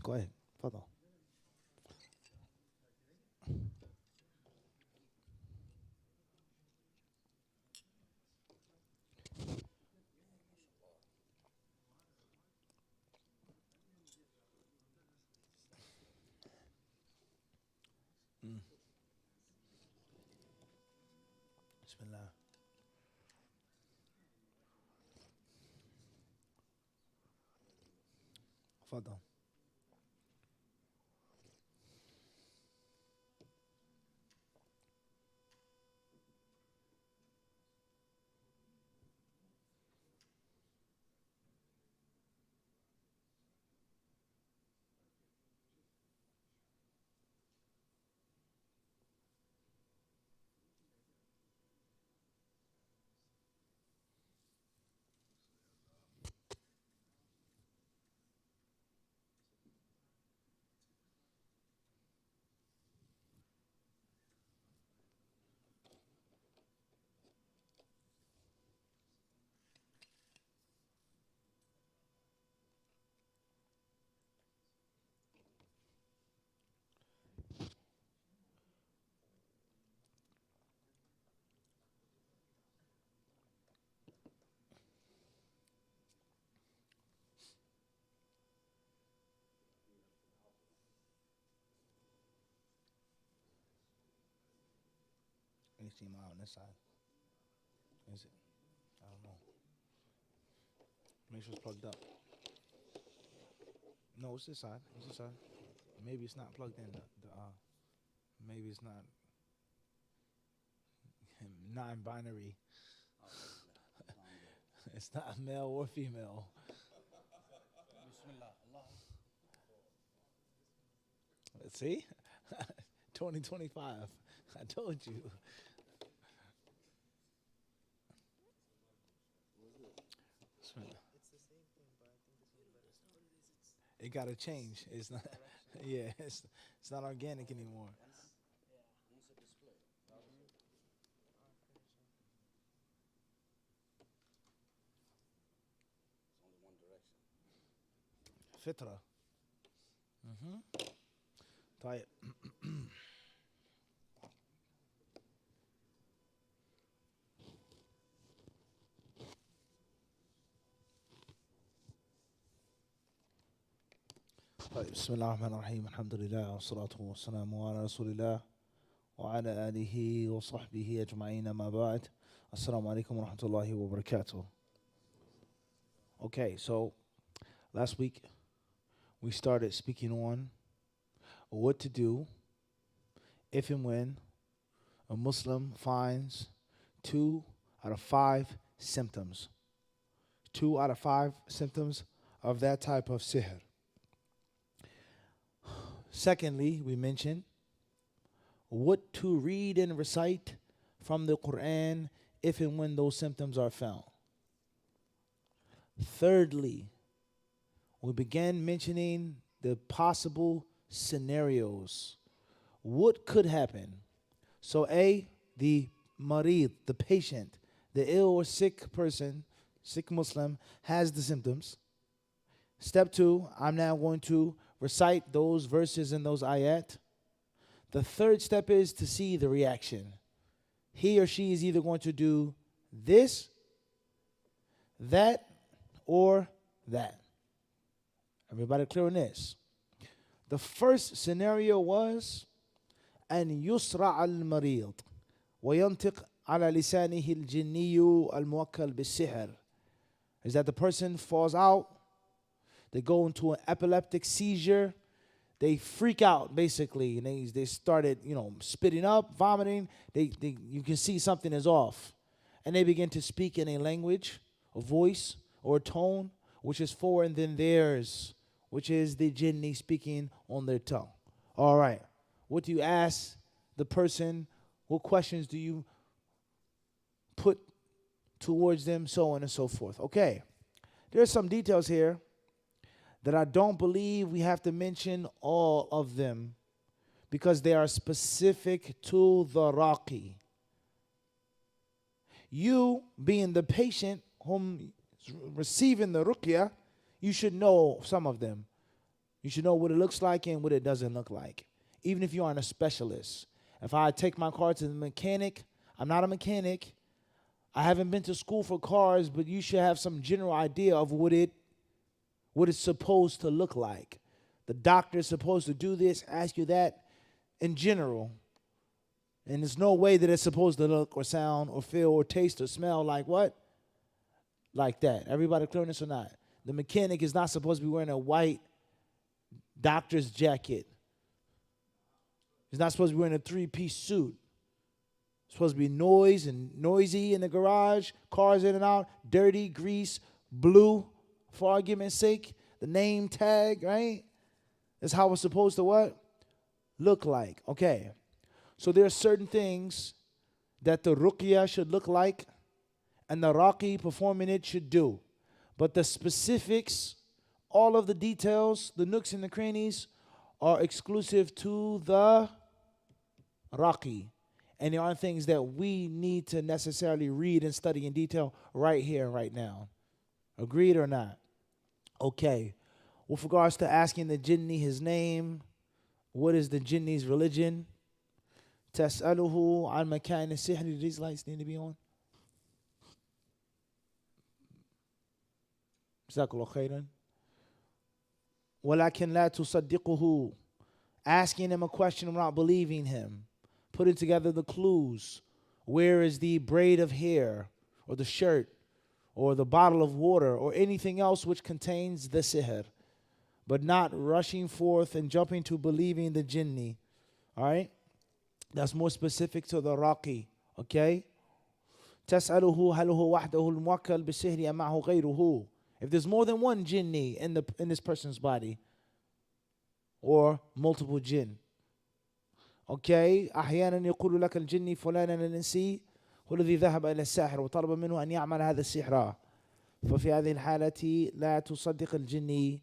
Go ahead. Further. Mm. Bismillah. Further. HDMI on this side. Is it? I don't know. Make sure it's plugged up. No, it's this side. It's this side. Maybe it's not plugged in. Maybe it's not non-binary. It's not male or female. Let's see. 2025. I told you. It gotta change. It's not. Yeah, it's not organic anymore. Fitra. Mm-hmm. طيب. طيب بسم الله الرحمن الرحيم الحمد لله والصلاة والسلام على رسول الله وعلى آله وصحبه أجمعين ما بعد السلام عليكم ورحمة الله وبركاته. Okay, so last week we started speaking on what to do if and when a Muslim finds 2 out of 5 symptoms. 2 out of 5 symptoms of that type of sihr. Secondly, we mentioned what to read and recite from the Quran if and when those symptoms are found. Thirdly, we began mentioning the possible scenarios. What could happen? So A, the marid, the patient, the ill or sick person, sick Muslim, has the symptoms. Step 2, I'm now going to recite those verses and those ayat. The third step is to see the reaction. He or she is either going to do this, that, or that. Everybody clear on this? The first scenario was أن يسرع المريض وينطق على لسانه الجني الموكل بالسحر. Is that the person falls out, they go into an epileptic seizure, they freak out basically, and they started, spitting up, vomiting. You can see something is off, and they begin to speak in a language, a voice, or a tone which is foreign than theirs, which is the jinni speaking on their tongue. All right, what do you ask the person? What questions do you put towards them, so on and so forth? Okay, there's some details here that I don't believe we have to mention all of them because they are specific to the raqi. You, being the patient whom is receiving the ruqya, you should know some of them. You should know what it looks like and what it doesn't look like. Even if you aren't a specialist. If I take my car to the mechanic, I'm not a mechanic. I haven't been to school for cars, but you should have some general idea of what it's supposed to look like. The doctor is supposed to do this, ask you that in general. And there's no way that it's supposed to look or sound or feel or taste or smell like what? Like that. Everybody clear on this or not? The mechanic is not supposed to be wearing a white doctor's jacket. He's not supposed to be wearing a three-piece suit. It's supposed to be noisy in the garage, cars in and out, dirty, grease, blue, for argument's sake, the name tag, right? That's how it's supposed to what? Look like. Okay. So there are certain things that the ruqya should look like and the raqi performing it should do. But the specifics, all of the details, the nooks and the crannies are exclusive to the raqi. And there aren't things that we need to necessarily read and study in detail right here, right now. Agreed or not? Okay. With regards to asking the jinni his name, what is the jinni's religion? تسأله عن مكان السحر. Do these lights need to be on? جزاك الله خيرا. ولكن لا تصدقه. Asking him a question without believing him. Putting together the clues. Where is the braid of hair or the shirt or the bottle of water or anything else which contains the sihr, but not rushing forth and jumping to believing the jinni. All right? That's more specific to the raqi. Okay? تسأله هل هو وحده الموكل بالسحر أم معه غيره. If there's more than one jinni in this person's body or multiple jinn. Okay, أحيانا يقول لك الجني فلانا الإنسي هو الذي ذهب إلى الساحر وطلب منه أن يعمل هذا السحر. ففي هذه الحالة لا تصدق الجني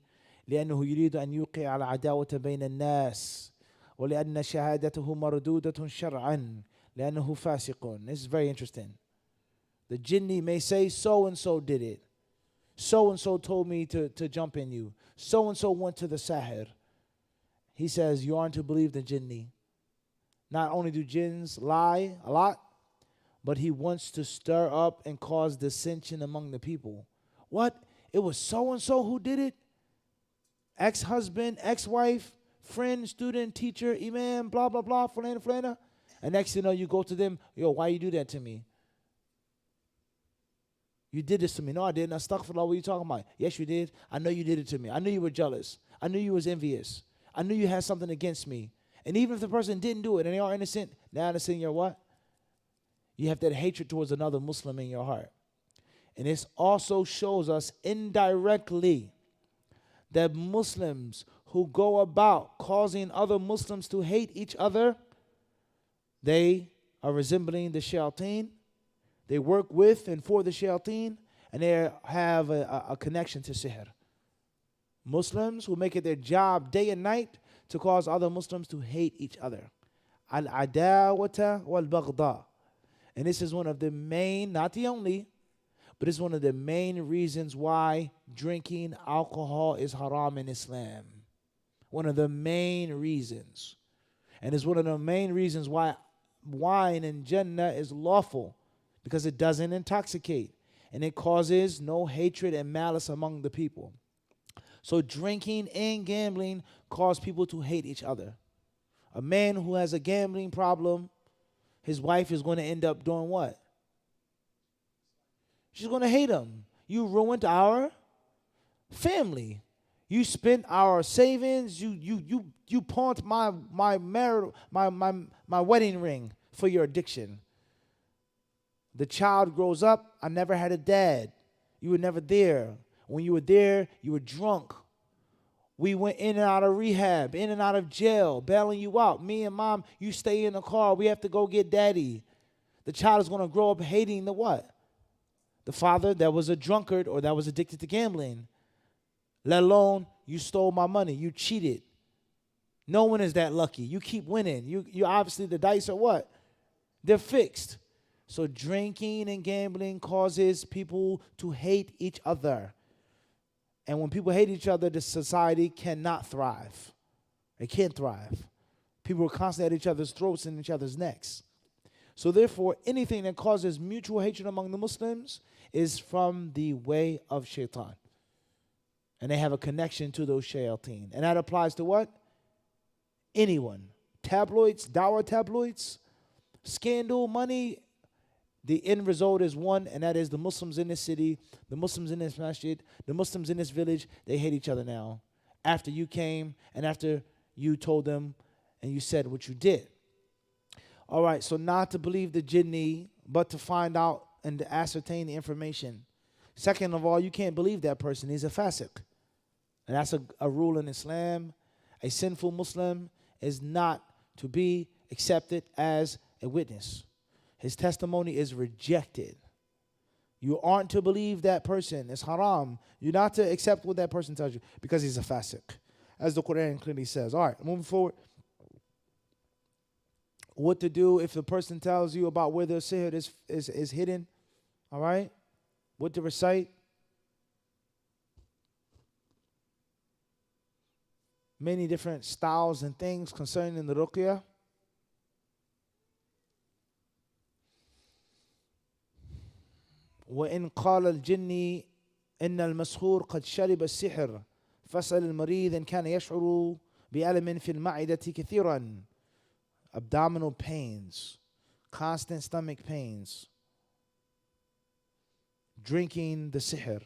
لأنه يريد أن يوقع على عداوة بين الناس ولأن شهادته مردودة شرعا لأنه فاسق. This is very interesting. The jinni may say so and so did it. So and so told me to jump in you. So and so went to the sahir. He says you aren't to believe the jinni. Not only do jinns lie a lot, but he wants to stir up and cause dissension among the people. What? It was so and so who did it? Ex-husband, ex-wife, friend, student, teacher, imam, blah, blah, blah, fulana, fulana. And next thing you know, you go to them, yo, why you do that to me? You did this to me. No, I didn't. Astaghfirullah, what are you talking about? Yes, you did. I know you did it to me. I knew you were jealous. I knew you was envious. I knew you had something against me. And even if the person didn't do it and they are innocent, now it's in your what? You have that hatred towards another Muslim in your heart. And this also shows us indirectly that Muslims who go about causing other Muslims to hate each other, they are resembling the shayateen. They work with and for the shayateen, and they have a connection to sihr. Muslims who make it their job day and night to cause other Muslims to hate each other. Al-adawata wal-baghda. And this is one of the main, not the only, but it's one of the main reasons why drinking alcohol is haram in Islam. One of the main reasons. And it's one of the main reasons why wine in Jannah is lawful, because it doesn't intoxicate and it causes no hatred and malice among the people. So drinking and gambling cause people to hate each other. A man who has a gambling problem, his wife is going to end up doing what? She's going to hate him. You ruined our family. You spent our savings. You pawned my wedding ring for your addiction. The child grows up. I never had a dad. You were never there. When you were there, you were drunk. We went in and out of rehab, in and out of jail, bailing you out. Me and mom, you stay in the car. We have to go get daddy. The child is going to grow up hating the what? The father that was a drunkard or that was addicted to gambling. Let alone, you stole my money. You cheated. No one is that lucky. You keep winning. You obviously, the dice are what? They're fixed. So drinking and gambling causes people to hate each other. And when people hate each other, the society cannot thrive. It can't thrive. People are constantly at each other's throats and each other's necks. So therefore, anything that causes mutual hatred among the Muslims is from the way of shaitan. And they have a connection to those shayateen. And that applies to what? Anyone. Tabloids, dawah tabloids, scandal, money. The end result is one, and that is the Muslims in this city, the Muslims in this masjid, the Muslims in this village, they hate each other now. After you came and after you told them and you said what you did. All right, so not to believe the jinni, but to find out and to ascertain the information. Second of all, you can't believe that person. He's a fasiq. And that's a rule in Islam. A sinful Muslim is not to be accepted as a witness. His testimony is rejected. You aren't to believe that person. It's haram. You're not to accept what that person tells you because he's a fasiq, as the Quran clearly says. All right, moving forward. What to do if the person tells you about where the sihr is hidden. All right, what to recite. Many different styles and things concerning the ruqyah. وإن قال الجني إن المسحور قد شرب السحر فاسأل المريض إن كان يشعر بألم في المعدة كثيرا. Abdominal pains, constant stomach pains, drinking the sihr.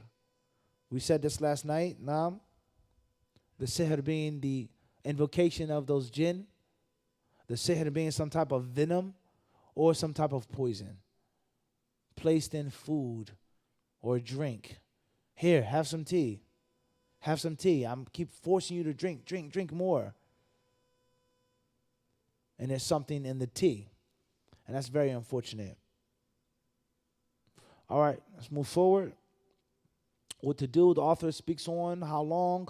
We said this last night. Naam. The sihr being the invocation of those jinn. The sihr being some type of venom or some type of poison placed in food or drink. Here, have some tea. Have some tea. I'm keep forcing you to drink more. And there's something in the tea. And that's very unfortunate. All right, let's move forward. What to do, the author speaks on how long.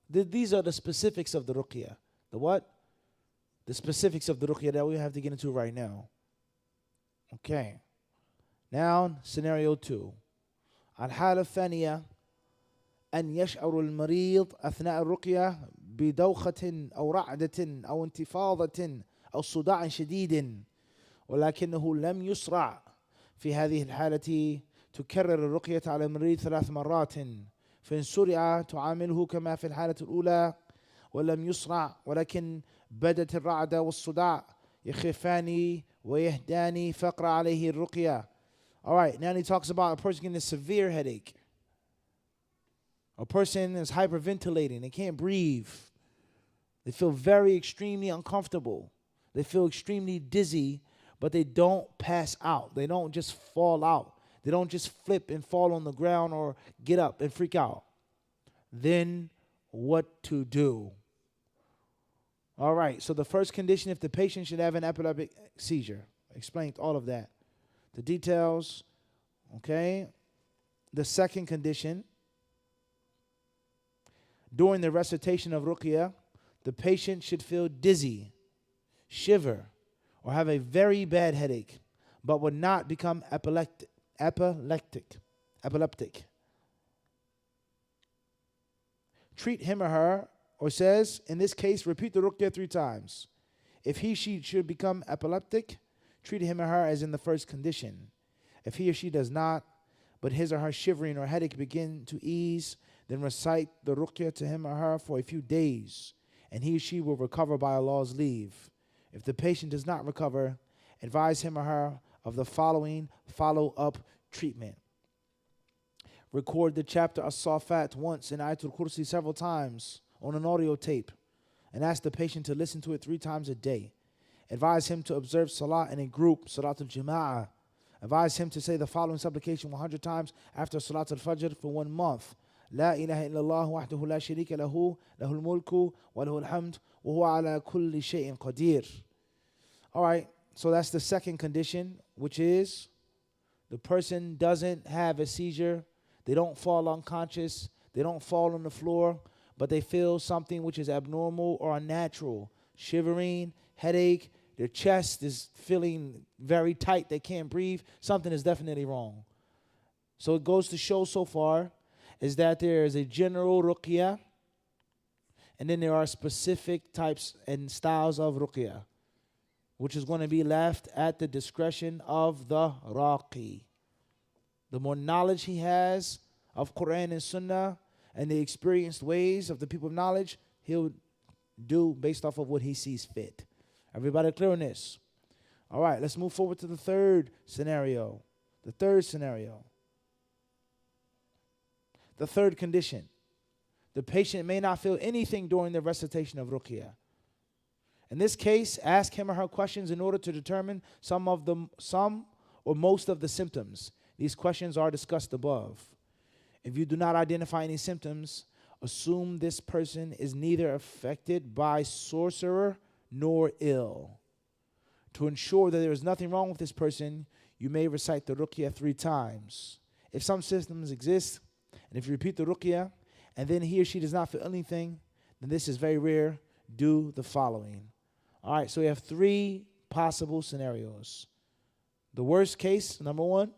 These are the specifics of the ruqyah. The what? The specifics of the ruqyah that we have to get into right now. Okay. Now, scenario 2. الحالة الثانية أن يشعر المريض أثناء الرقية بدوخة أو رعدة أو انتفاضة أو صداع شديد ولكنه لم يسرع. في هذه الحالة تكرر الرقية على المريض 3 مرات. فإن سرع تعامله كما في الحالة الأولى ولم يسرع ولكن بدت الرعدة والصداع يخفان ويهدان فاقرأ عليه الرقية. All right, now he talks about a person getting a severe headache. A person is hyperventilating. They can't breathe. They feel very extremely uncomfortable. They feel extremely dizzy, but they don't pass out. They don't just fall out. They don't just flip and fall on the ground or get up and freak out. Then what to do? All right, so the first condition, if the patient should have an epileptic seizure. Explained all of that. The details, okay? The second condition, during the recitation of ruqyah, the patient should feel dizzy, shiver, or have a very bad headache, but would not become epileptic. Treat him or her, or says, in this case, repeat the ruqyah 3 times. If she should become epileptic, treat him or her as in the first condition. If he or she does not, but his or her shivering or headache begin to ease, then recite the ruqyah to him or her for a few days, and he or she will recover by Allah's leave. If the patient does not recover, advise him or her of the following follow-up treatment. Record the chapter As-Safat once and Ayatul Kursi several times on an audio tape, and ask the patient to listen to it 3 times a day. Advise him to observe salah in a group, Salatul Jama'ah. Advise him to say the following supplication 100 times after Salatul Fajr for 1 month. لا إله إلا الله وحده لا شريك له له الملك وله الحمد وهو على كل شيء قدير. All right, so that's the second condition, which is the person doesn't have a seizure. They don't fall unconscious. They don't fall on the floor, but they feel something which is abnormal or unnatural. Shivering, headache, their chest is feeling very tight. They can't breathe. Something is definitely wrong. So it goes to show so far, is that there is a general ruqya, and then there are specific types and styles of ruqya, which is going to be left at the discretion of the raqi. The more knowledge he has of Quran and Sunnah and the experienced ways of the people of knowledge, he'll do based off of what he sees fit. Everybody clear on this? All right, let's move forward to the third scenario. The third scenario. The third condition. The patient may not feel anything during the recitation of ruqyah. In this case, ask him or her questions in order to determine some or most of the symptoms. These questions are discussed above. If you do not identify any symptoms, assume this person is neither affected by sorcerer nor ill. To ensure that there is nothing wrong with this person, you may recite the ruqyah 3 times. If some symptoms exist, and if you repeat the ruqyah, and then he or she does not feel anything, then this is very rare. Do the following. All right, so we have 3 possible scenarios. The worst case, number 1.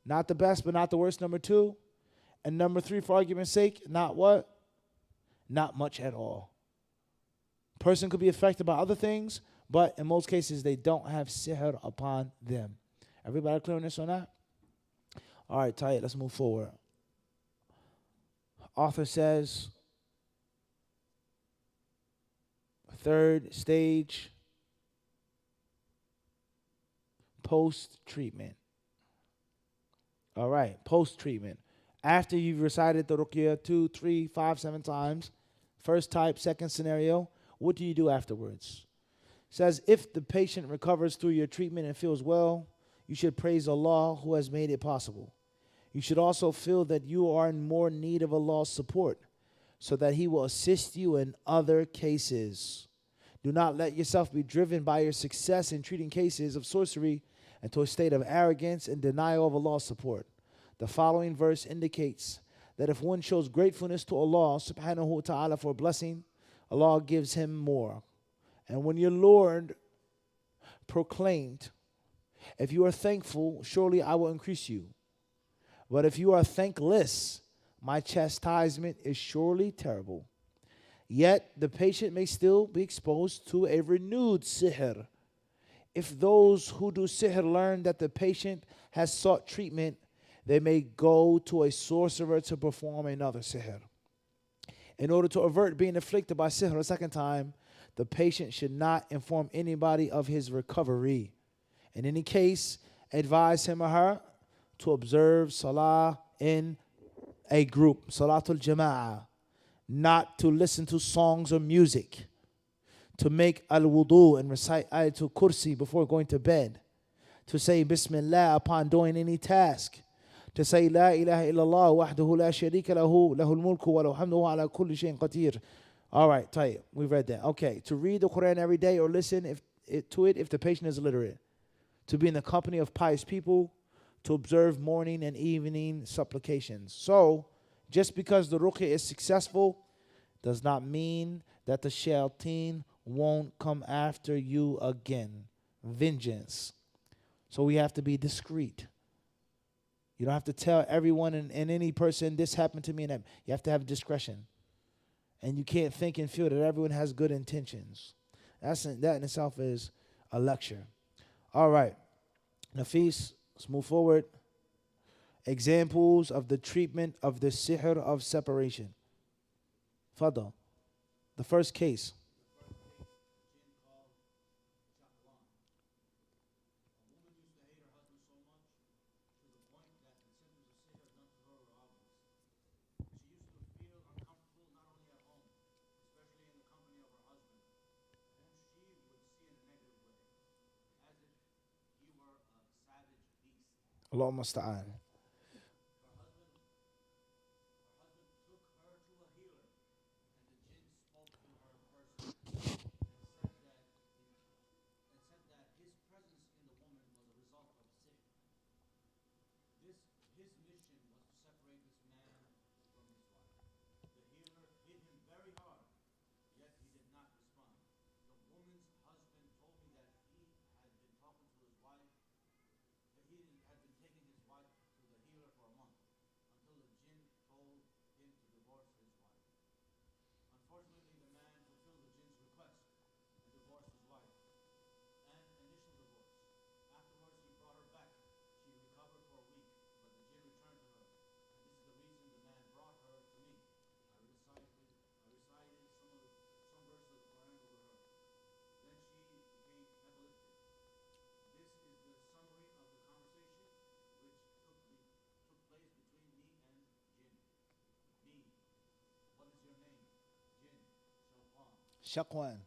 Not the best, but not the worst, number 2. And number 3, for argument's sake, not what? Not much at all. Person could be affected by other things, but in most cases, they don't have sihr upon them. Everybody clear on this or not? All right, tight. Let's move forward. Author says, third stage, post-treatment. All right, post-treatment. After you've recited the ruqyah 2, 3, 5, 7 times, first type, second scenario, what do you do afterwards? It says, if the patient recovers through your treatment and feels well, you should praise Allah who has made it possible. You should also feel that you are in more need of Allah's support so that He will assist you in other cases. Do not let yourself be driven by your success in treating cases of sorcery into a state of arrogance and denial of Allah's support. The following verse indicates that if one shows gratefulness to Allah subhanahu wa ta'ala for a blessing, Allah gives him more. And when your Lord proclaimed, if you are thankful, surely I will increase you. But if you are thankless, my chastisement is surely terrible. Yet the patient may still be exposed to a renewed sihr. If those who do sihr learn that the patient has sought treatment, they may go to a sorcerer to perform another sihr. In order to avert being afflicted by sihr a second time, the patient should not inform anybody of his recovery. In any case, advise him or her to observe salah in a group, salatul jama'ah, not to listen to songs or music, to make al-wudu and recite ayatul kursi before going to bed, to say bismillah upon doing any task, to say la ilaha illallah wahdahu la sharika lahu lahul mulku wa lahu hamduhu ala kulli shayin qadir. All right, tayyib, we read that. Okay, to read the Quran every day or listen to it if the patient is illiterate, to be in the company of pious people, to observe morning and evening supplications. So, just because the ruqyah is successful does not mean that the shayateen won't come after you again. Vengeance. So we have to be discreet. You don't have to tell everyone and any person, this happened to me, and that. You have to have discretion. And you can't think and feel that everyone has good intentions. That in itself is a lecture. All right. Nafis, let's move forward. Examples of the treatment of the sihr of separation. Fadal. The first case. Allahumma musta'an. Shaqwan.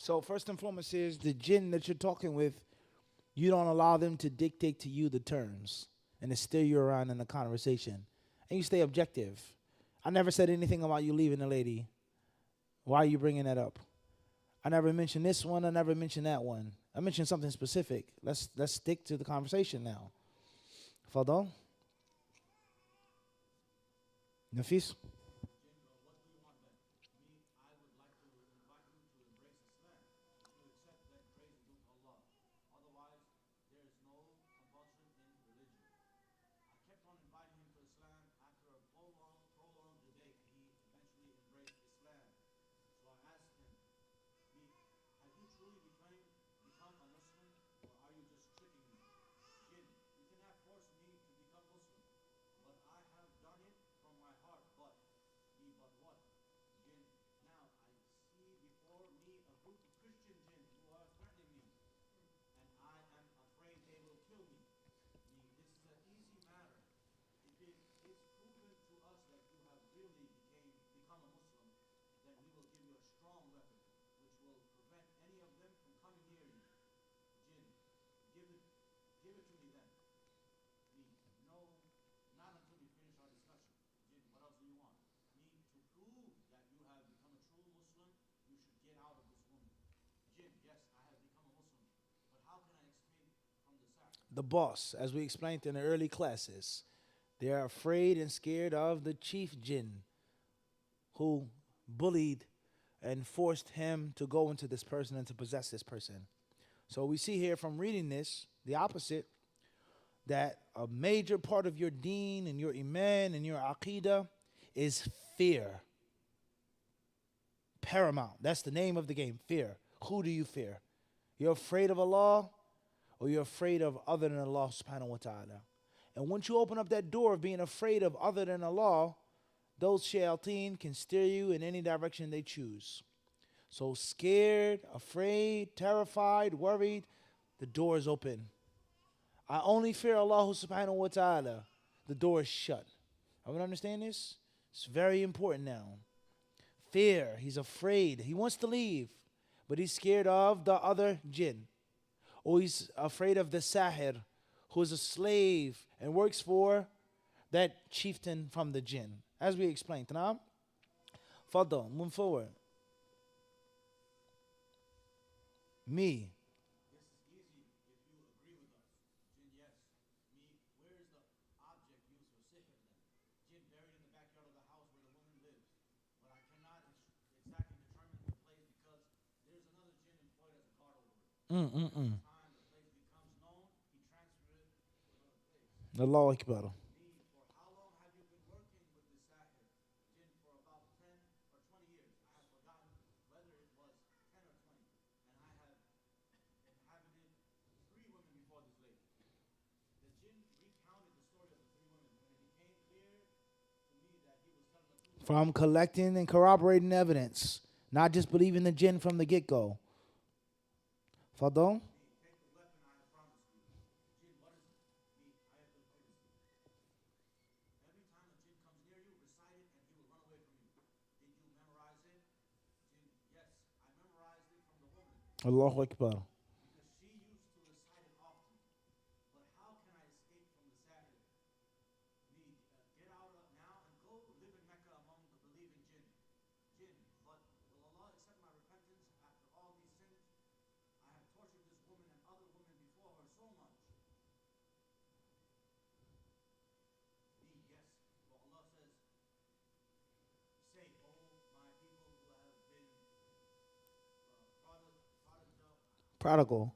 So first and foremost is the jinn that you're talking with, you don't allow them to dictate to you the terms and to steer you around in the conversation. And you stay objective. I never said anything about you leaving the lady. Why are you bringing that up? I never mentioned this one. I never mentioned that one. I mentioned something specific. Let's stick to the conversation now. Fadal? Nafis? The boss, as we explained in the early classes, they are afraid and scared of the chief jinn who bullied and forced him to go into this person and to possess this person. So we see here from reading this, the opposite, that a major part of your deen and your iman and your aqidah is fear. Paramount. That's the name of the game, fear. Who do you fear? You're afraid of Allah or you're afraid of other than Allah subhanahu wa ta'ala. And once you open up that door of being afraid of other than Allah, those shayateen can steer you in any direction they choose. So scared, afraid, terrified, worried, the door is open. I only fear Allah subhanahu wa ta'ala. The door is shut. Everyone understand this? It's very important now. Fear, he's afraid. He wants to leave, but he's scared of the other jinn. Or he's afraid of the sahir, who is a slave and works for that chieftain from the jinn. As we explained. Now, Fadl, move forward. Me. Mm-mm-mm. Allahu Akbar. From collecting and corroborating evidence, not just believing the jinn from the get-go. Fadl? Allahu Akbar. Prodigal.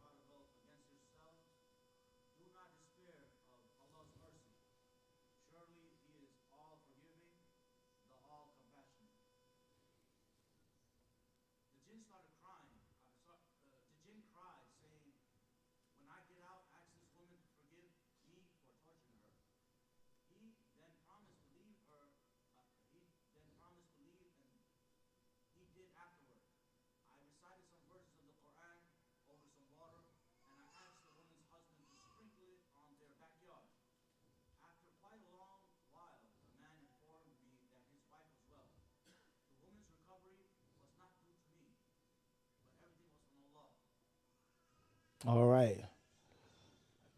All right.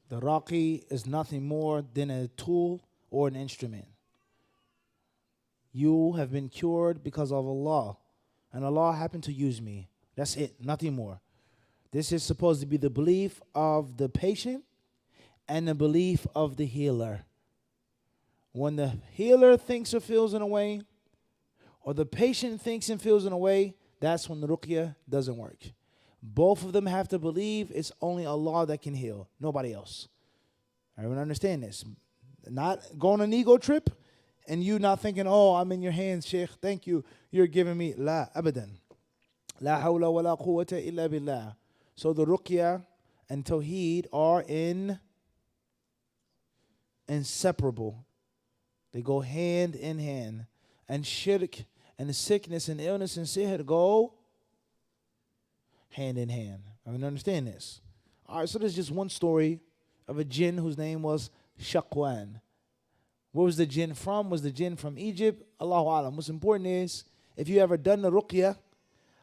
The Raqi is nothing more than a tool or an instrument. You have been cured because of Allah, and Allah happened to use me. That's it, nothing more. This is supposed to be the belief of the patient and the belief of the healer. When the healer thinks or feels in a way, or the patient thinks and feels in a way, that's when the ruqya doesn't work. Both of them have to believe it's only Allah that can heal, nobody else. Everyone understand this? Not going on an ego trip and you not thinking, oh, I'm in your hands, Sheikh. Thank you. You're giving me la abadan. La hawla wa la quwwata illa billah. So the ruqya and tawheed are inseparable. They go hand in hand. And shirk and the sickness and illness and sihr go hand in hand. I mean, understand this. All right, so there's just one story of a jinn whose name was Shaqwan. Where was the jinn from? Was the jinn from Egypt? Allahu Alam. What's important is, if you ever done the ruqya,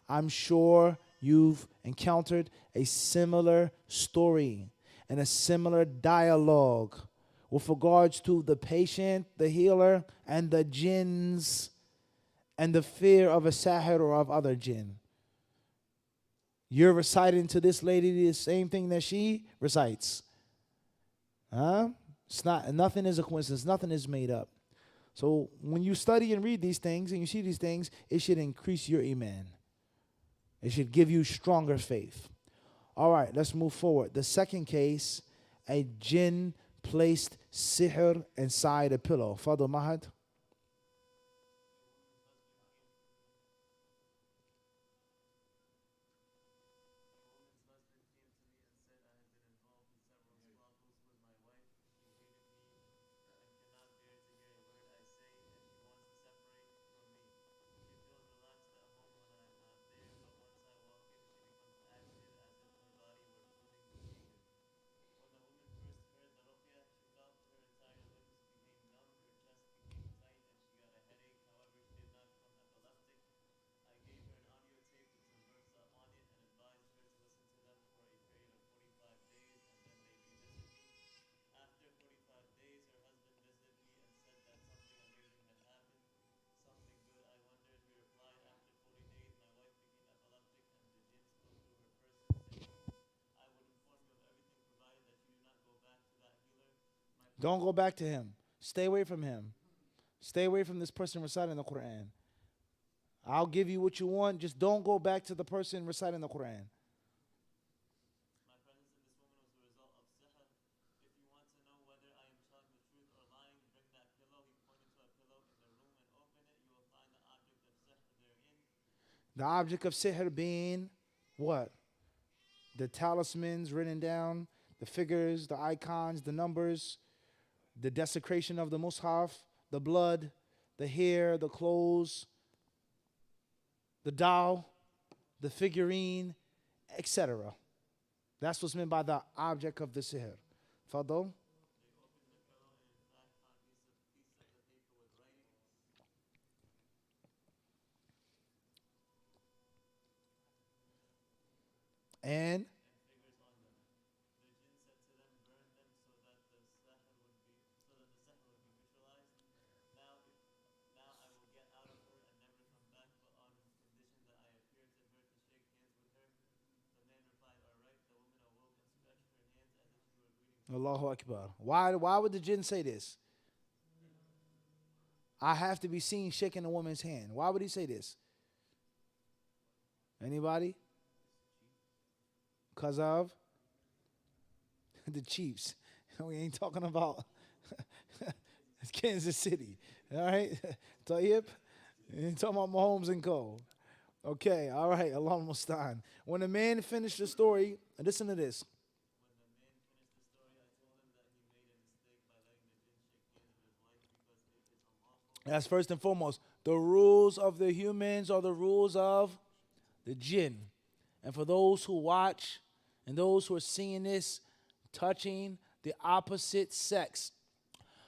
I'm sure you've encountered a similar story and a similar dialogue with regards to the patient, the healer, and the jinns, and the fear of a sahir or of other jinn. You're reciting to this lady the same thing that she recites. Huh? It's not, nothing is a coincidence, nothing is made up. So when you study and read these things and you see these things, it should increase your iman. It should give you stronger faith. All right, let's move forward. The second case, a jinn placed sihr inside a pillow. Fadl Mahad. Don't go back to him. Stay away from him. Stay away from this person reciting the Quran. I'll give you what you want. Just don't go back to the person reciting the Quran. The object of sihr being what? The talismans written down, the figures, the icons, the numbers, the desecration of the mushaf, the blood, the hair, the clothes, the doll, the figurine, etc. That's what's meant by the object of the sihr. Fadl. And Allahu Akbar. Why would the jinn say this? I have to be seen shaking a woman's hand. Why would he say this? Anybody? Because of the Chiefs. We ain't talking about Kansas City. All right? Tayyip? We ain't talking about Mahomes and Co. Okay, all right, Allah Mustaan. When the man finished the story, listen to this. That's first and foremost. The rules of the humans are the rules of the jinn. And for those who watch and those who are seeing this, touching the opposite sex,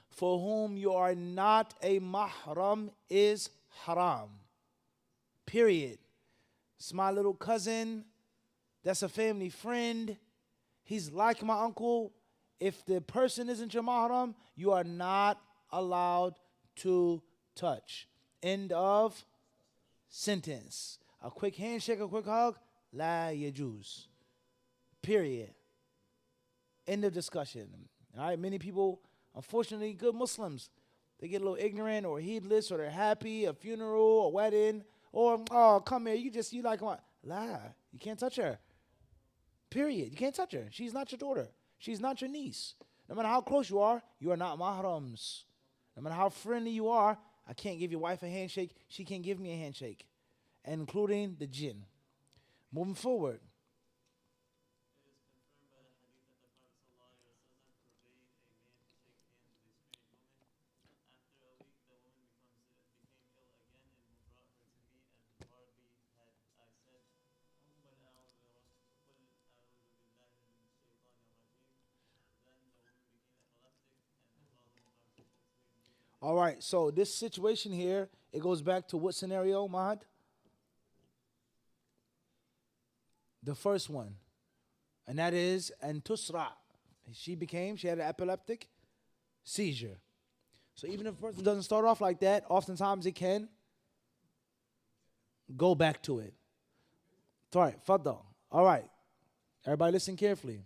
for whom you are not a mahram is haram. Period. It's my little cousin. That's a family friend. He's like my uncle. If the person isn't your mahram, you are not allowed to touch. End of sentence. A quick handshake, a quick hug, la yajuz. Period. End of discussion. All right, many people, unfortunately, good Muslims, they get a little ignorant or heedless or they're happy, a funeral, a wedding, or, oh, come here, you like, what? La, you can't touch her. Period. You can't touch her. She's not your daughter. She's not your niece. No matter how close you are not mahrams. No matter how friendly you are, I can't give your wife a handshake. She can't give me a handshake, including the jinn. Moving forward. All right, so this situation here, it goes back to what scenario, Mahad? The first one, and that is Antusra. She had an epileptic seizure. So even if a person doesn't start off like that, oftentimes it can go back to it. All right, Faddal. All right, everybody listen carefully.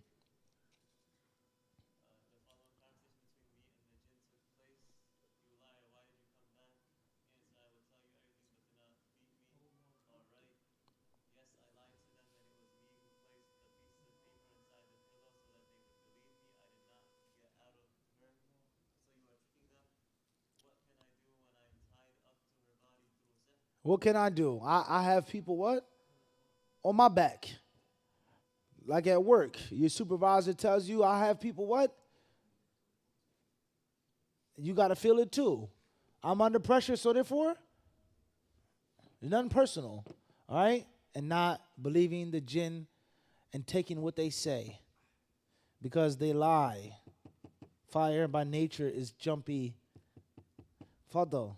What can I do? I have people what? On my back. Like at work, your supervisor tells you, I have people what? You got to feel it too. I'm under pressure, so therefore, it's nothing personal. All right? And not believing the jinn and taking what they say because they lie. Fire by nature is jumpy. Fadal.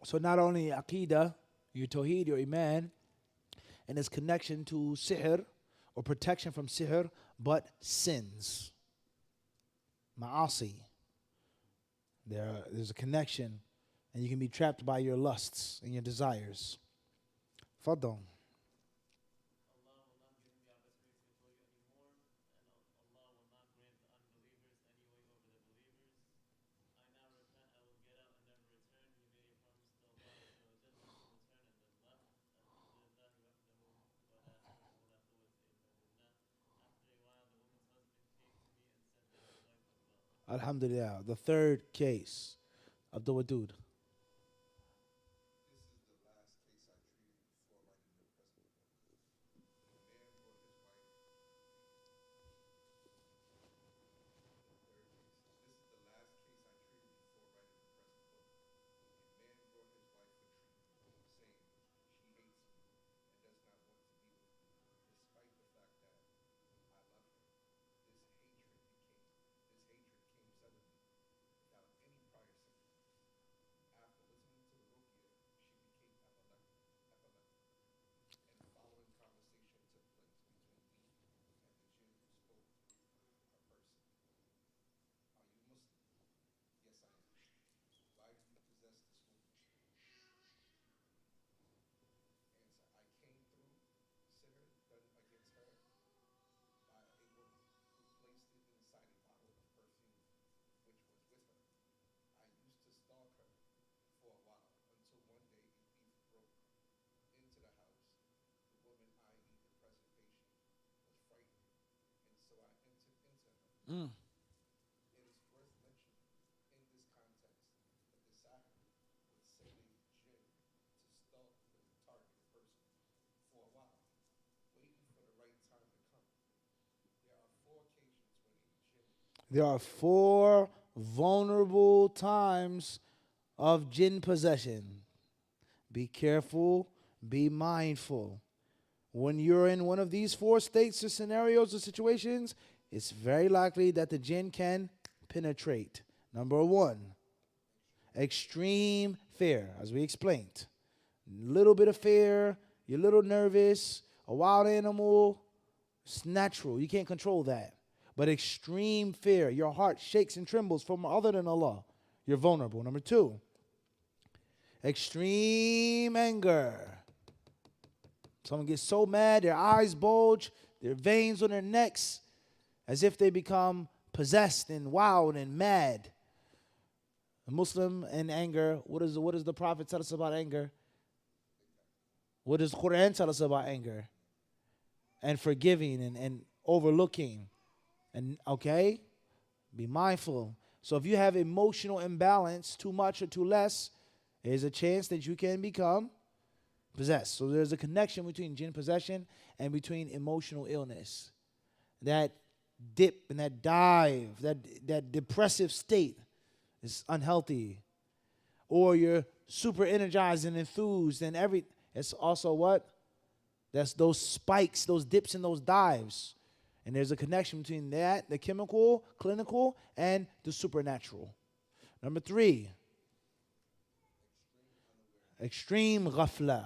So not only Aqidah, your Tawheed, your Iman, and its connection to sihr or protection from sihr, but sins. Ma'asi. There's a connection, and you can be trapped by your lusts and your desires. Fadal. Alhamdulillah. The third case, Abdul Wadud. Mm. There are 4 vulnerable times of jinn possession. Be careful, be mindful. When you're in one of these 4 states or scenarios or situations, it's very likely that the jinn can penetrate. Number 1, extreme fear, as we explained. Little bit of fear, you're a little nervous, a wild animal, it's natural. You can't control that. But extreme fear, your heart shakes and trembles from other than Allah. You're vulnerable. Number 2, extreme anger. Someone gets so mad, their eyes bulge, their veins on their necks, as if they become possessed and wild and mad. A Muslim in anger, what does the Prophet tell us about anger? What does the Quran tell us about anger? And forgiving and overlooking. And okay, be mindful. So if you have emotional imbalance, too much or too less, there's a chance that you can become possessed. So there's a connection between jinn possession and between emotional illness. That dip and that dive, that depressive state is unhealthy. Or you're super energized and enthused and it's also what? That's those spikes, those dips and those dives. And there's a connection between that, the chemical, clinical, and the supernatural. Number 3, extreme ghafla.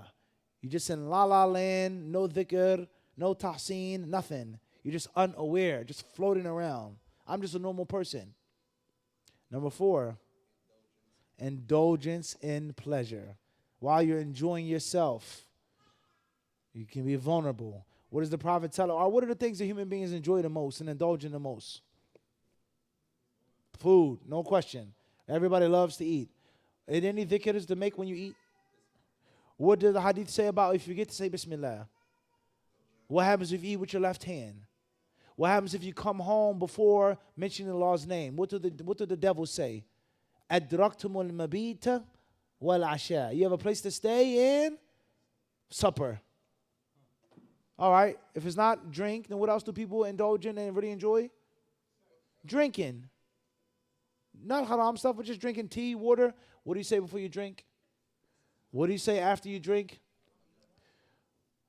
You're just in la la land, no dhikr, no tahseen, nothing. You're just unaware, just floating around. I'm just a normal person. Number 4, indulgence in pleasure. While you're enjoying yourself, you can be vulnerable. What does the Prophet tell us? Or what are the things that human beings enjoy the most and indulge in the most? Food, no question. Everybody loves to eat. And any dhikrs to make when you eat? What does the hadith say about if you forget to say Bismillah? What happens if you eat with your left hand? What happens if you come home before mentioning Allah's name? What do the devil say? Adraktumul mabita wal asha. You have a place to stay in? Supper. All right. If it's not drink, then what else do people indulge in and really enjoy? Drinking. Not haram stuff, but just drinking tea, water. What do you say before you drink? What do you say after you drink?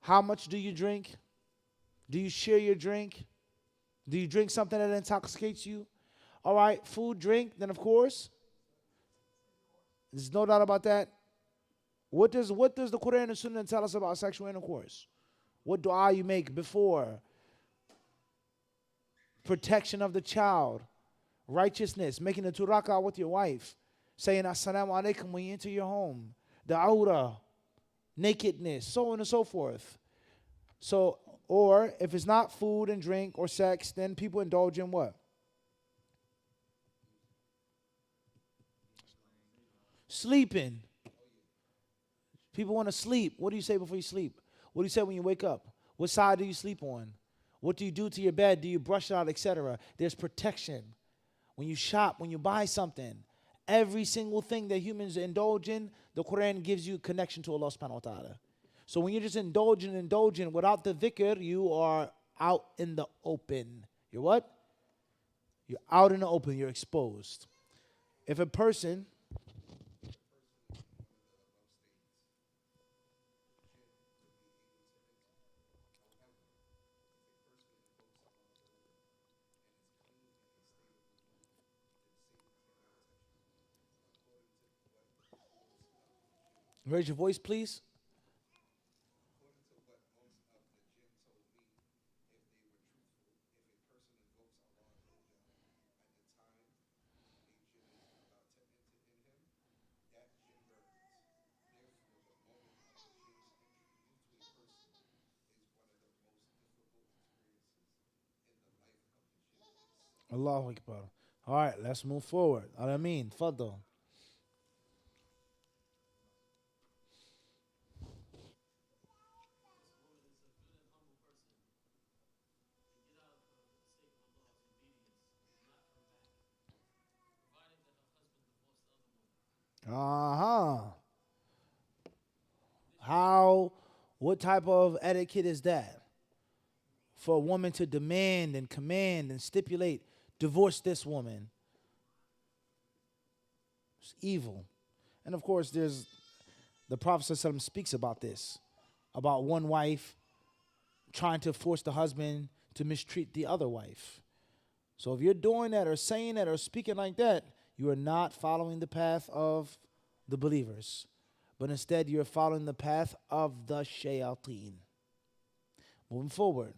How much do you drink? Do you share your drink? Do you drink something that intoxicates you? All right, food, drink, then of course. There's no doubt about that. What does the Quran and Sunnah tell us about sexual intercourse? What dua you make before? Protection of the child. Righteousness. Making a turaka with your wife. Saying assalamu alaikum when you enter your home. The aura. Nakedness. So on and so forth. So, or if it's not food and drink or sex, then people indulge in what? Sleeping. People want to sleep. What do you say before you sleep? What do you say when you wake up? What side do you sleep on? What do you do to your bed? Do you brush it out, etc.? There's protection. When you shop, when you buy something, every single thing that humans indulge in, the Quran gives you connection to Allah subhanahu wa ta'ala. So when you're just indulging without the dhikr, you are out in the open. You're what? You're out in the open. You're exposed. If a person... Raise your voice, please. Allahu Akbar. All right, let's move forward. Alameen, Fadl. Uh-huh. What type of etiquette is that? For a woman to demand and command and stipulate Divorce this woman. It's evil. And of course, there's the Prophet ﷺ speaks about this, about one wife trying to force the husband to mistreat the other wife. So if you're doing that or saying that or speaking like that, you are not following the path of the believers, but instead you're following the path of the shayateen. Moving forward.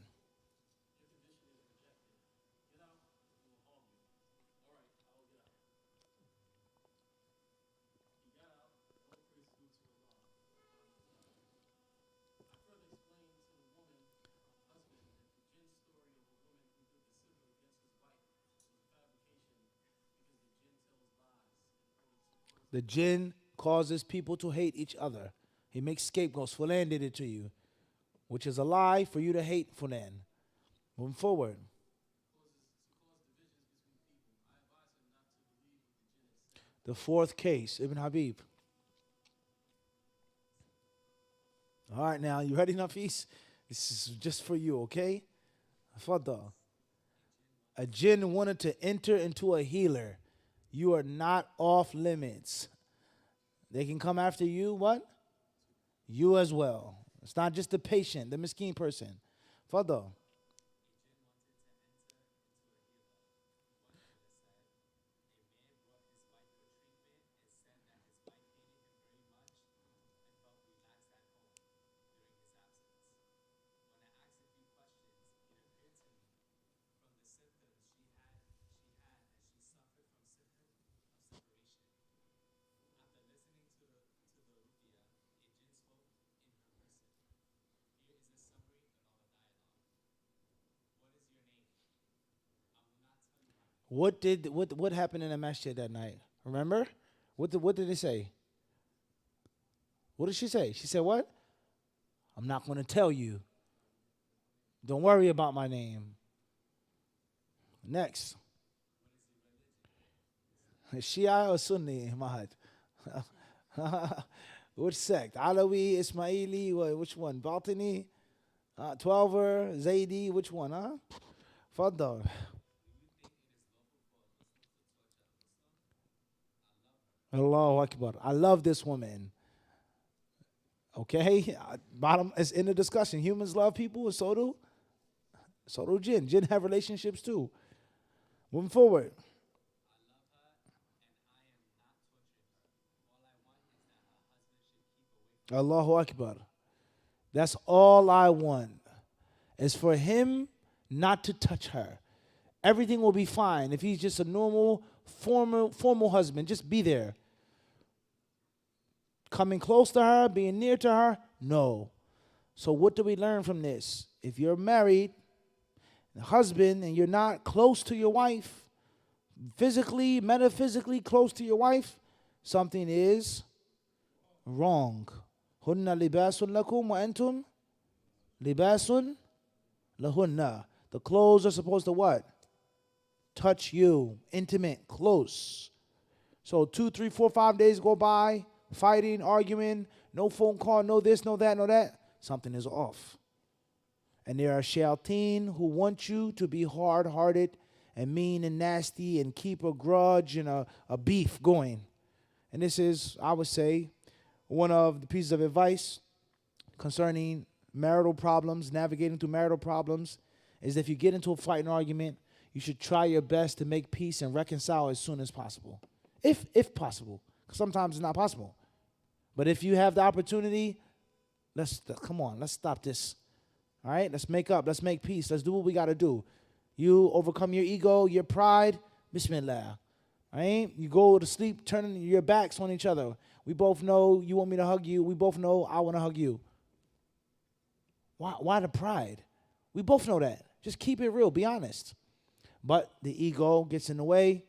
The jinn causes people to hate each other. He makes scapegoats. Fulan did it to you, which is a lie for you to hate Fulan. Moving forward. The fourth case, Ibn Habib. All right, now, you ready, Nafis? This is just for you, okay? Fadda. A jinn wanted to enter into a healer. You are not off limits. They can come after you, what? You as well. It's not just the patient, the miskeen person. Fadda. What happened in the masjid that night? Remember? What did they say? What did she say? She said what? I'm not going to tell you. Don't worry about my name. Next. Shia or Sunni, Mahad? Which sect? Alawi, Ismaili, which one? Batini? Twelver, Zaidi, which one, huh? Faddal. Allahu Akbar. I love this woman. Okay? Bottom is in the discussion. Humans love people, and so do jinn. Jinn have relationships too. Moving forward. Allahu Akbar. That's all I want, is for him not to touch her. Everything will be fine if he's just a normal, formal husband. Just be there. Coming close to her, being near to her, no. So what do we learn from this? If you're married, a husband, and you're not close to your wife, physically, metaphysically close to your wife, something is wrong. Hunna libasun lakum wa antum libasun lahunna. The clothes are supposed to what? Touch you. Intimate, close. So 2, 3, 4, 5 days go by, fighting, arguing, no phone call, no this, no that, no that. Something is off. And there are shayateen who want you to be hard-hearted and mean and nasty and keep a grudge and a beef going. And this is, I would say, one of the pieces of advice concerning marital problems, navigating through marital problems, is if you get into a fight and argument, you should try your best to make peace and reconcile as soon as possible. If possible. Sometimes it's not possible. But if you have the opportunity, come on, let's stop this. All right, let's make up, let's make peace, let's do what we got to do. You overcome your ego, your pride, bismillah. All right, you go to sleep turning your backs on each other. We both know you want me to hug you. We both know I want to hug you. Why the pride? We both know that. Just keep it real, be honest. But the ego gets in the way.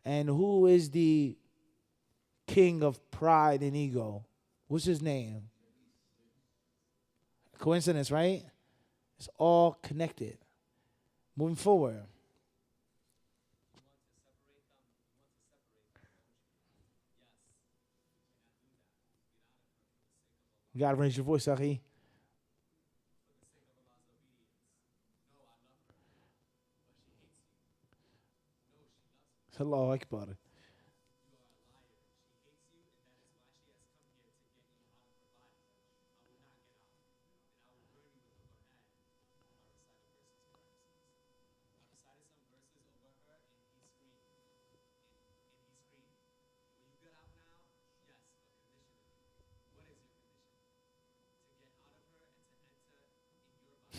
And who is the king of pride and ego? What's his name? Coincidence, right? It's all connected. Moving forward. You gotta raise your voice, Ahi. Allahu Akbar.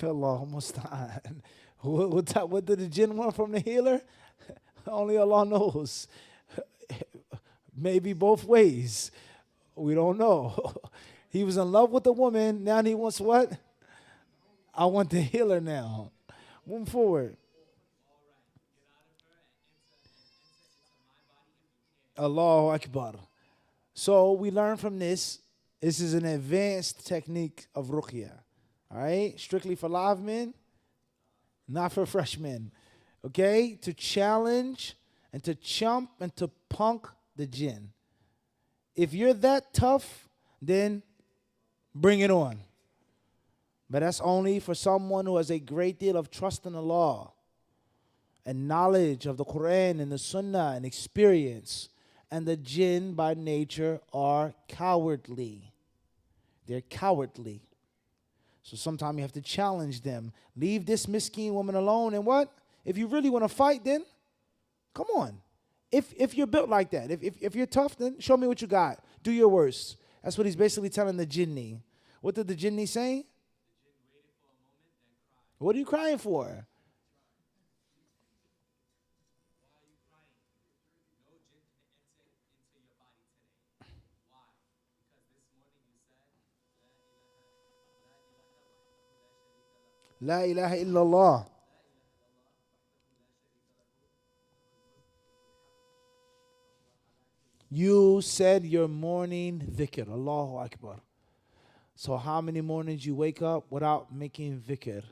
Allahu musta'an. What did the jinn want from the healer? Only Allah knows. Maybe both ways. We don't know. He was in love with the woman. Now he wants what? I want the healer now. Moving forward. Allahu Akbar. So we learn from this. This is an advanced technique of ruqya. All right? Strictly for live men, not for freshmen. Okay? To challenge and to chump and to punk the jinn. If you're that tough, then bring it on. But that's only for someone who has a great deal of trust in Allah and knowledge of the Quran and the Sunnah and experience. And the jinn by nature are cowardly. They're cowardly. So sometimes you have to challenge them. Leave this miskeen woman alone. And what? If you really want to fight, then come on. If you're built like that, if you're tough, then show me what you got. Do your worst. That's what he's basically telling the jinni. What did the jinni say? What are you crying for? La ilaha illallah. You said your morning dhikr. Allahu Akbar. So how many mornings you wake up without making dhikr?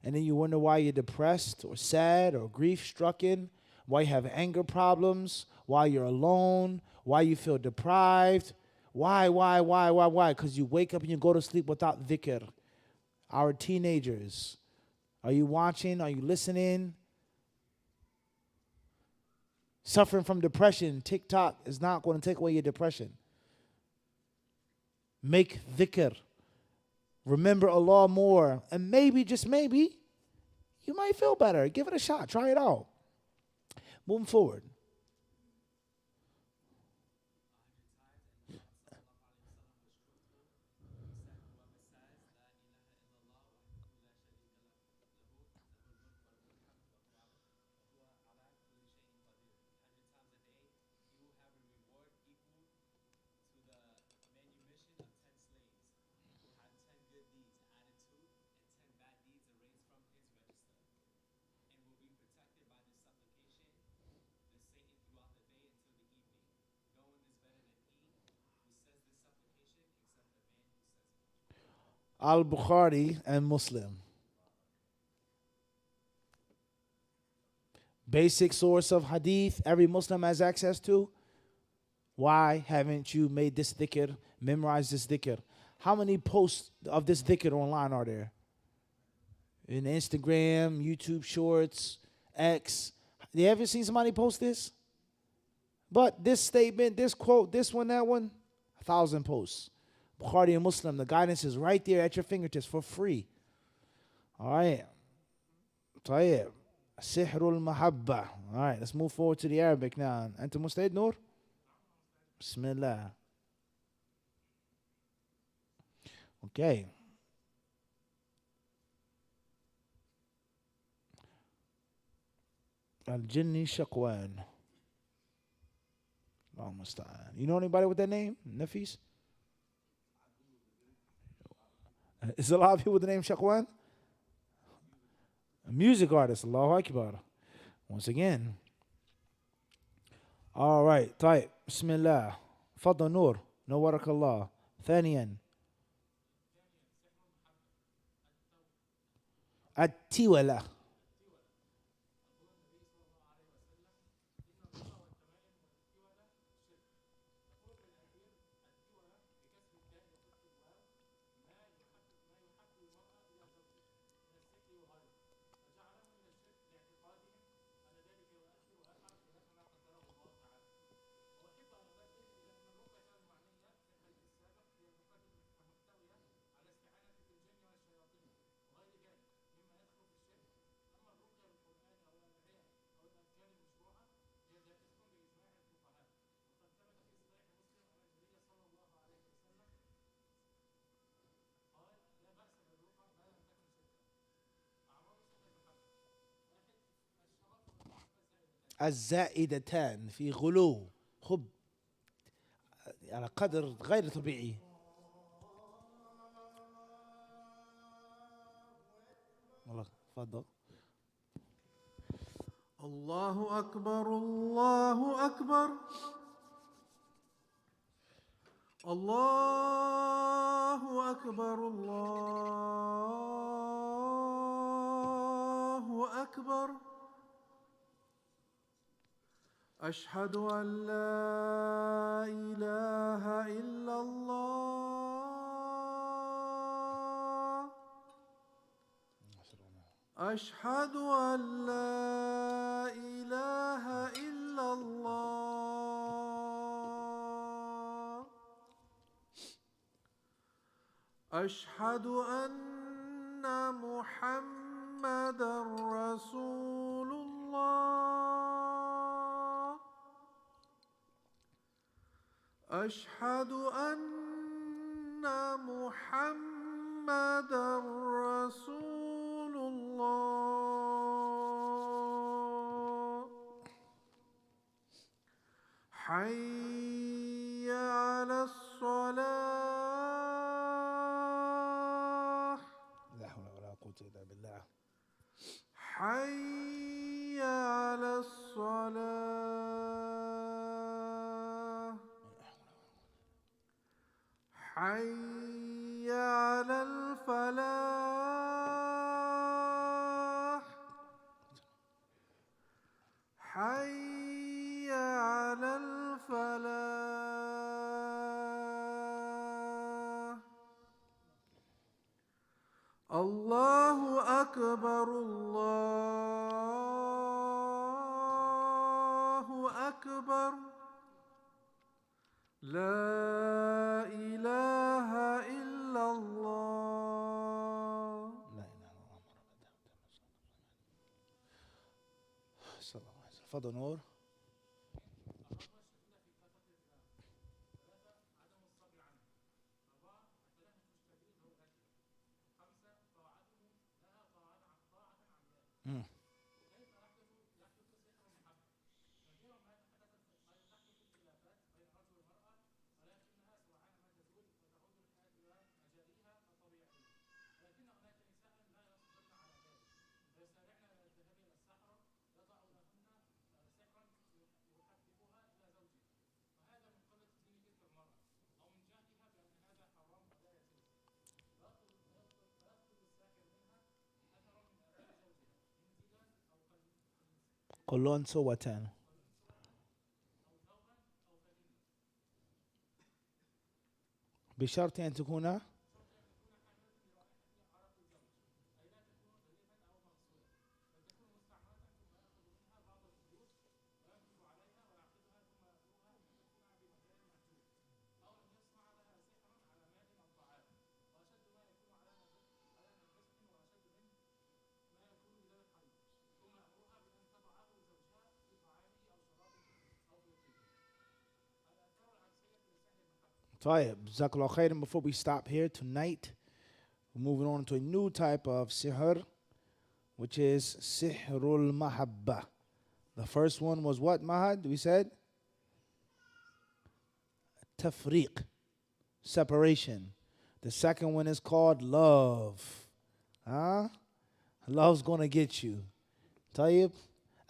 And then you wonder why you're depressed or sad or grief stricken, why you have anger problems, why you're alone, why you feel deprived. Why? Because you wake up and you go to sleep without dhikr. Our teenagers, are you watching? Are you listening? Suffering from depression, TikTok is not going to take away your depression. Make dhikr. Remember Allah more. And maybe, just maybe, you might feel better. Give it a shot. Try it out. Moving forward. Al-Bukhari and Muslim. Basic source of hadith every Muslim has access to. Why haven't you made this dhikr, memorized this dhikr? How many posts of this dhikr online are there? In Instagram, YouTube Shorts, X. You ever seen somebody post this? But this statement, this quote, this one, that one, 1,000 posts. Bukhari and Muslim, the guidance is right there at your fingertips for free. All right. طيب. سحر المحبة. All right, let's move forward to the Arabic now. أنت مستعد نور؟ بسم الله. Okay. Al-Jinni Shaqwan. Almost. You know anybody with that name? Nafis? Is there a lot of people with the name Shaqwan? A music artist. Allahu Akbar. Once again. All right. طيب. بسم الله. فضل نور. نورك الله. ثانيا. التولة. الزائدتان في غلو خب على قدر غير طبيعي. والله تفضل. الله أكبر الله أكبر الله أكبر الله أكبر أشهد أن لا إله إلا الله أشهد أن لا إله إلا الله أشهد أن محمدًا رسول الله أشهد أن محمدًا رسول الله حي على الصلاة لا حول ولا قوة إلا بالله. حي على الصلاة حي على الفلاح حي على الفلاح الله أكبر الله أكبر لا إله إلا الله لا إله إلا الله. صلى الله عليه وسلم. تفضل نور. قل صوتان. بشرط أن تكون طيب. جزاك الله خير. And before we stop here tonight, we're moving on to a new type of sihr, which is sihrul mahabba. The first one was what, Mahad? We said tafriq, separation. The second one is called love. Huh? Love's gonna get you. Tayyib,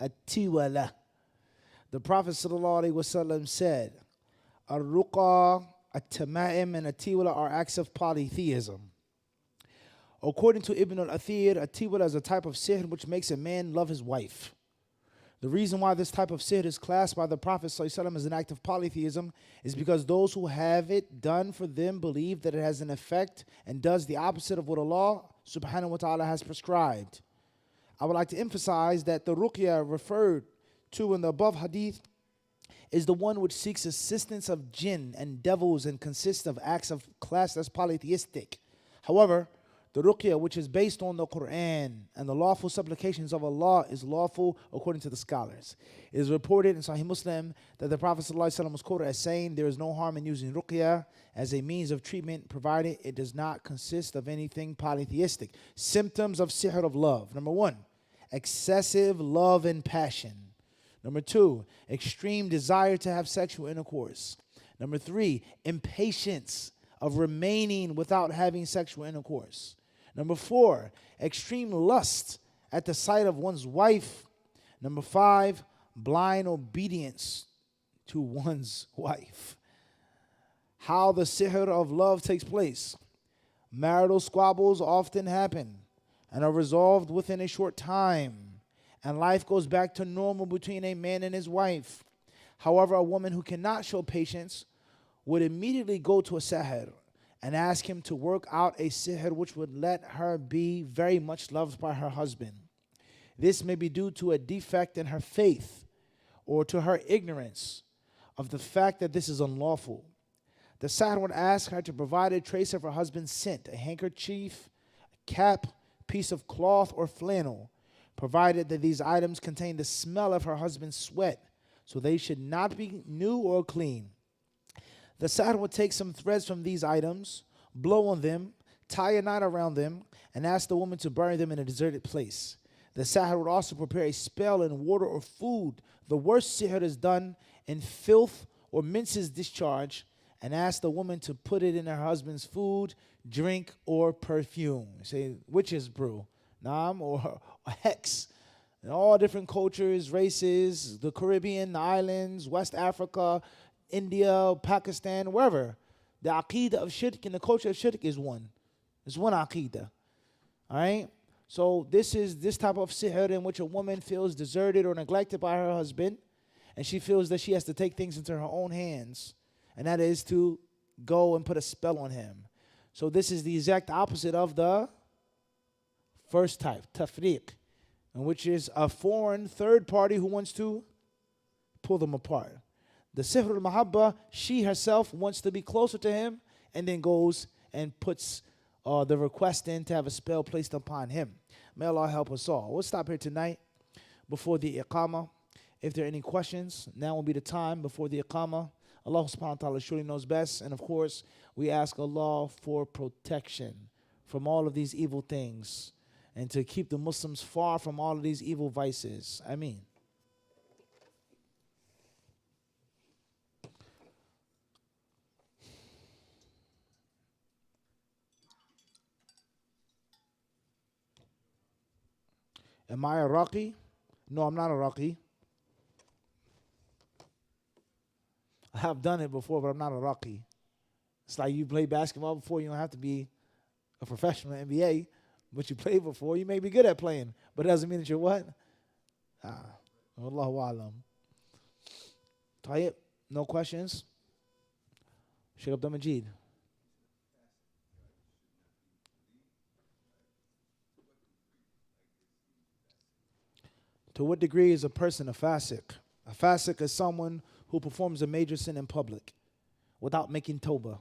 atiwala. The Prophet sallallahu alaihi wasallam said, "Ar-ruqa, at-tama'im, and atiwala are acts of polytheism." According to Ibn al-Athir, atiwala is a type of sihr which makes a man love his wife. The reason why this type of sihr is classed by the Prophet ﷺ as an act of polytheism is because those who have it done for them believe that it has an effect and does the opposite of what Allah subhanahu wa ta'ala has prescribed. I would like to emphasize that the ruqya referred to in the above hadith is the one which seeks assistance of jinn and devils and consists of acts of class as polytheistic. However, the ruqya, which is based on the Quran and the lawful supplications of Allah, is lawful according to the scholars. It is reported in Sahih Muslim that the Prophet ﷺ was quoted as saying, "There is no harm in using ruqya as a means of treatment, provided it does not consist of anything polytheistic." Symptoms of sihr of love. Number one, excessive love and passion. Number 2, extreme desire to have sexual intercourse. Number 3, impatience of remaining without having sexual intercourse. Number 4, extreme lust at the sight of one's wife. Number 5, blind obedience to one's wife. How the sihr of love takes place. Marital squabbles often happen and are resolved within a short time, and life goes back to normal between a man and his wife. However, a woman who cannot show patience would immediately go to a sahir and ask him to work out a sihr which would let her be very much loved by her husband. This may be due to a defect in her faith or to her ignorance of the fact that this is unlawful. The sahir would ask her to provide a trace of her husband's scent, a handkerchief, a cap, piece of cloth, or flannel, provided that these items contain the smell of her husband's sweat, so they should not be new or clean. The sahir would take some threads from these items, blow on them, tie a knot around them, and ask the woman to bury them in a deserted place. The sahir would also prepare a spell in water or food. The worst sihr is done in filth or mince's discharge, and ask the woman to put it in her husband's food, drink, or perfume. Say witch's brew, nam, or hex. In all different cultures, races, the Caribbean, the islands, West Africa, India, Pakistan, wherever, the aqidah of shirk and the culture of shirk is one. It's one aqidah. All right? So this is this type of sihr in which a woman feels deserted or neglected by her husband, and she feels that she has to take things into her own hands, and that is to go and put a spell on him. So this is the exact opposite of the first type, tafriq, in which is a foreign third party who wants to pull them apart. The sihr al-mahabba, she herself wants to be closer to him and then goes and puts the request in to have a spell placed upon him. May Allah help us all. We'll stop here tonight before the iqamah. If there are any questions, now will be the time before the iqamah. Allah subhanahu wa ta'ala surely knows best. And of course, we ask Allah for protection from all of these evil things and to keep the Muslims far from all of these evil vices. Ameen. Am I Iraqi? No, I'm not Iraqi. I have done it before, but I'm not Iraqi. It's like you played basketball before. You don't have to be a professional NBA, but you played before. You may be good at playing, but it doesn't mean that you're what? Allahu alam. Tayyip, no questions? Sheikh Abdul Majid. To what degree is a person a fasiq? A fasiq is someone who performs a major sin in public without making tawbah.